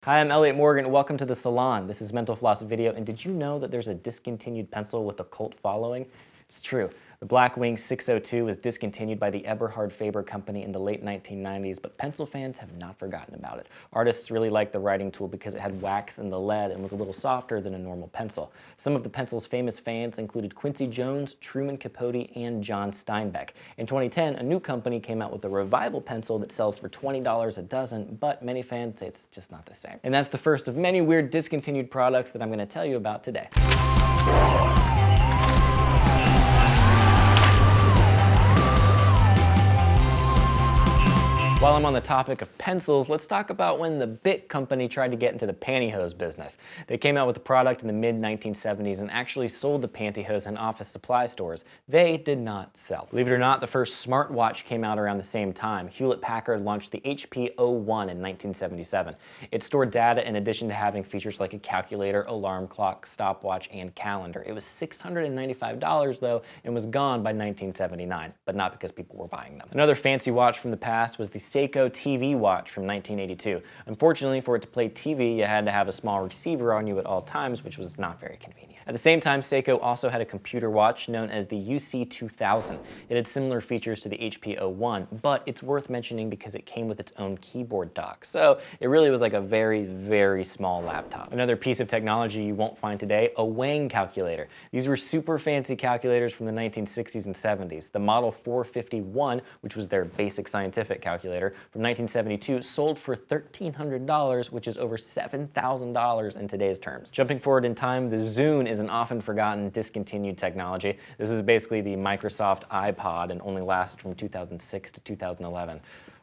Hi, I'm Elliott Morgan. Welcome to the Salon. This is Mental Floss video, and did you know that there's a discontinued pencil with a cult following? It's true. The Blackwing 602 was discontinued by the Eberhard Faber Company in the late 1990s, but pencil fans have not forgotten about it. Artists really liked the writing tool because it had wax in the lead and was a little softer than a normal pencil. Some of the pencil's famous fans included Quincy Jones, Truman Capote, and John Steinbeck. In 2010, a new company came out with a revival pencil that sells for $20 a dozen, but many fans say it's just not the same. And that's the first of many weird discontinued products that I'm going to tell you about today. While I'm on the topic of pencils, let's talk about when the Bic company tried to get into the pantyhose business. They came out with a product in the mid-1970s and actually sold the pantyhose in office supply stores. They did not sell. Believe it or not, the first smartwatch came out around the same time. Hewlett-Packard launched the HP O1 in 1977. It stored data in addition to having features like a calculator, alarm clock, stopwatch, and calendar. It was $695 though, and was gone by 1979, but not because people were buying them. Another fancy watch from the past was the Seiko TV watch from 1982. Unfortunately, for it to play TV, you had to have a small receiver on you at all times, which was not very convenient. At the same time, Seiko also had a computer watch known as the UC2000. It had similar features to the HP O1, but it's worth mentioning because it came with its own keyboard dock. So it really was like a very, very small laptop. Another piece of technology you won't find today, a weighing calculator. These were super fancy calculators from the 1960s and 70s. The Model 451, which was their basic scientific calculator, from 1972 sold for $1,300, which is over $7,000 in today's terms. Jumping forward in time, the Zune is an often forgotten discontinued technology. This is basically the Microsoft iPod and only lasted from 2006 to 2011.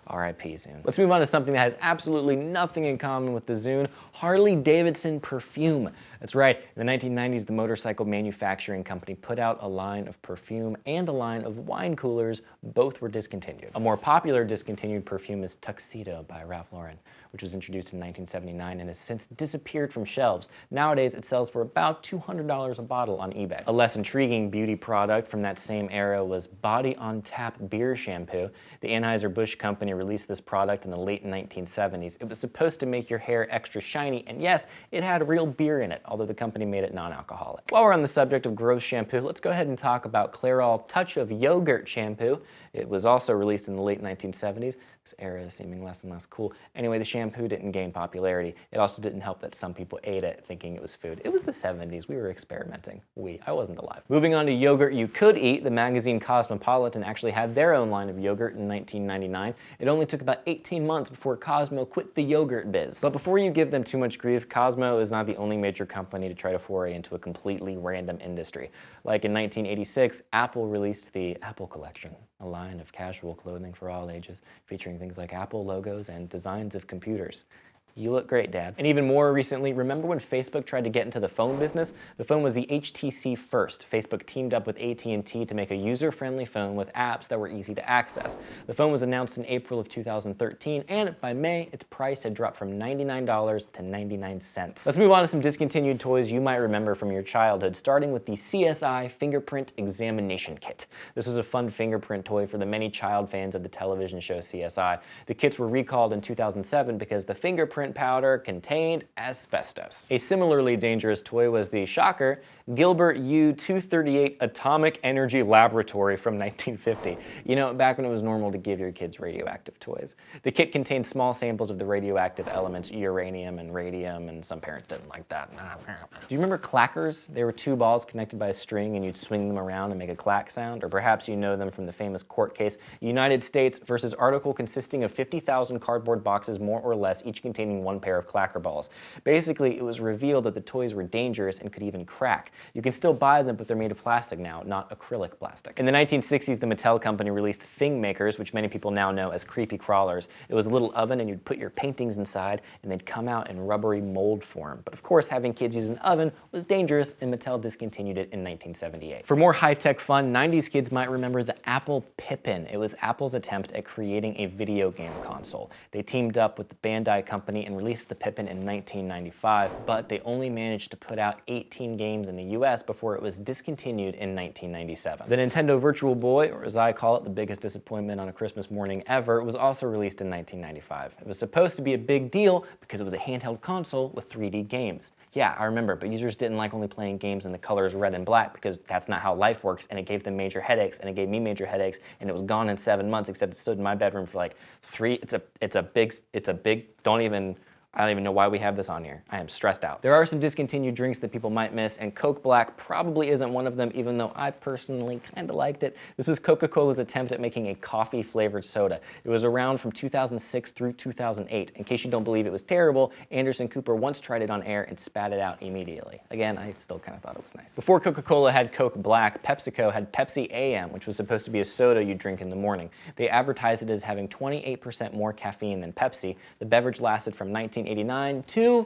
R.I.P. Zune. Let's move on to something that has absolutely nothing in common with the Zune, Harley-Davidson Perfume. That's right, in the 1990s, the motorcycle manufacturing company put out a line of perfume and a line of wine coolers. Both were discontinued. A more popular discontinued perfume is Tuxedo by Ralph Lauren, which was introduced in 1979 and has since disappeared from shelves. Nowadays, it sells for about $200 a bottle on eBay. A less intriguing beauty product from that same era was Body on Tap beer shampoo. The Anheuser-Busch company released this product in the late 1970s. It was supposed to make your hair extra shiny, and yes, it had real beer in it, although the company made it non-alcoholic. While we're on the subject of gross shampoo, let's go ahead and talk about Clairol Touch of Yogurt shampoo. It was also released in the late 1970s. This era is seeming less and less cool. Anyway, the shampoo didn't gain popularity. It also didn't help that some people ate it thinking it was food. It was the 70s. We were experimenting. I wasn't alive. Moving on to yogurt you could eat, the magazine Cosmopolitan actually had their own line of yogurt in 1999. It only took about 18 months before Cosmo quit the yogurt biz. But before you give them too much grief, Cosmo is not the only major company to try to foray into a completely random industry. Like in 1986, Apple released the Apple Collection, a line of casual clothing for all ages, featuring things like Apple logos and designs of computers. You look great, Dad. And even more recently, remember when Facebook tried to get into the phone business? The phone was the HTC first. Facebook teamed up with AT&T to make a user-friendly phone with apps that were easy to access. The phone was announced in April of 2013, and by May, its price had dropped from $99 to 99 cents. Let's move on to some discontinued toys you might remember from your childhood, starting with the CSI Fingerprint Examination Kit. This was a fun fingerprint toy for the many child fans of the television show CSI. The kits were recalled in 2007 because the fingerprint powder contained asbestos. A similarly dangerous toy was the shocker Gilbert U-238 Atomic Energy Laboratory from 1950. You know, back when it was normal to give your kids radioactive toys. The kit contained small samples of the radioactive elements uranium and radium, and some parents didn't like that. Do you remember Clackers? They were two balls connected by a string and you'd swing them around and make a clack sound. Or perhaps you know them from the famous court case, United States versus article consisting of 50,000 cardboard boxes more or less, each containing one pair of clacker balls. Basically, it was revealed that the toys were dangerous and could even crack. You can still buy them, but they're made of plastic now, not acrylic plastic. In the 1960s, the Mattel company released Thing Makers, which many people now know as creepy crawlers. It was a little oven and you'd put your paintings inside and they'd come out in rubbery mold form. But of course, having kids use an oven was dangerous and Mattel discontinued it in 1978. For more high-tech fun, 90s kids might remember the Apple Pippin. It was Apple's attempt at creating a video game console. They teamed up with the Bandai company and released the Pippin in 1995, but they only managed to put out 18 games in the the US before it was discontinued in 1997. The Nintendo Virtual Boy, or as I call it, the biggest disappointment on a Christmas morning ever, was also released in 1995. It was supposed to be a big deal because it was a handheld console with 3D games. Yeah, I remember, but users didn't like only playing games in the colors red and black because that's not how life works, and it gave them major headaches, and it gave me major headaches, and it was gone in 7 months, except it stood in my bedroom for like 3, it's a big, I don't even know why we have this on here. I am stressed out. There are some discontinued drinks that people might miss, and Coke Black probably isn't one of them, even though I personally kind of liked it. This was Coca-Cola's attempt at making a coffee-flavored soda. It was around from 2006 through 2008. In case you don't believe it was terrible, Anderson Cooper once tried it on air and spat it out immediately. Again, I still kind of thought it was nice. Before Coca-Cola had Coke Black, PepsiCo had Pepsi AM, which was supposed to be a soda you drink in the morning. They advertised it as having 28% more caffeine than Pepsi. The beverage lasted from 1989 to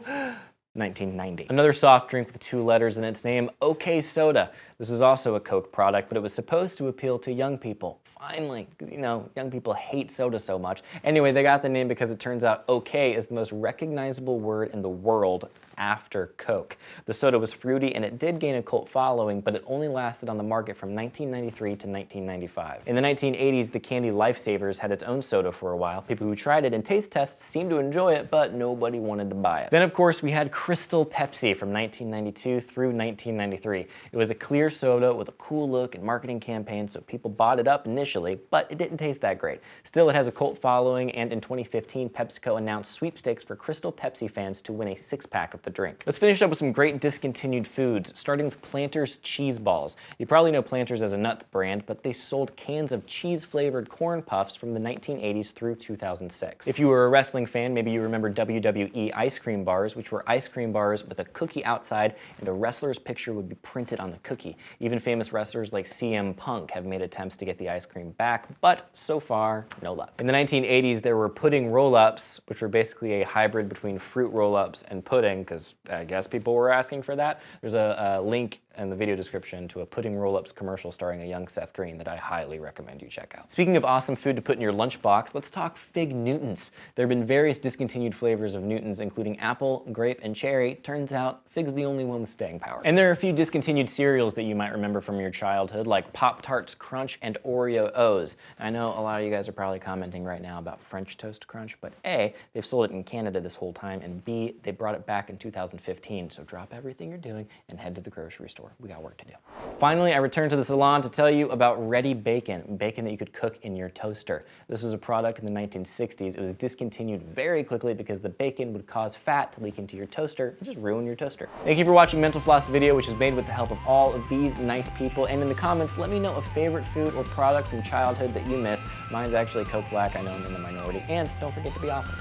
1990. Another soft drink with 2 letters in its name, OK Soda. This was also a Coke product, but it was supposed to appeal to young people. Finally, because you know, young people hate soda so much. Anyway, they got the name because it turns out OK is the most recognizable word in the world after Coke. The soda was fruity and it did gain a cult following, but it only lasted on the market from 1993 to 1995. In the 1980s, the candy Lifesavers had its own soda for a while. People who tried it in taste tests seemed to enjoy it, but nobody wanted to buy it. Then of course we had Crystal Pepsi from 1992 through 1993. It was a clear soda with a cool look and marketing campaign, so people bought it up initially, but it didn't taste that great. Still, it has a cult following, and in 2015, PepsiCo announced sweepstakes for Crystal Pepsi fans to win a 6-pack of the drink. Let's finish up with some great discontinued foods, starting with Planters Cheez Balls. You probably know Planters as a nuts brand, but they sold cans of cheese-flavored corn puffs from the 1980s through 2006. If you were a wrestling fan, maybe you remember WWE Ice Cream Bars, which were ice cream bars with a cookie outside, and a wrestler's picture would be printed on the cookie. Even famous wrestlers like CM Punk have made attempts to get the ice cream back, but so far, no luck. In the 1980s, there were pudding roll-ups, which were basically a hybrid between fruit roll-ups and pudding, because I guess people were asking for that. There's a link in the video description to a pudding roll-ups commercial starring a young Seth Green that I highly recommend you check out. Speaking of awesome food to put in your lunchbox, let's talk Fig Newtons. There have been various discontinued flavors of Newtons, including apple, grape, and cherry. Turns out, Fig's the only one with staying power. And there are a few discontinued cereals that you might remember from your childhood, like Pop-Tarts Crunch and Oreo O's. I know a lot of you guys are probably commenting right now about French Toast Crunch, but A, they've sold it in Canada this whole time, and B, they brought it back in 2015, so drop everything you're doing and head to the grocery store. We got work to do. Finally, I returned to the salon to tell you about Ready Bacon, bacon that you could cook in your toaster. This was a product in the 1960s. It was discontinued very quickly because the bacon would cause fat to leak into your toaster and just ruin your toaster. Thank you for watching Mental Floss video, which is made with the help of all of these nice people. And in the comments, let me know a favorite food or product from childhood that you miss. Mine's actually Coke Black. I know I'm in the minority. And don't forget to be awesome.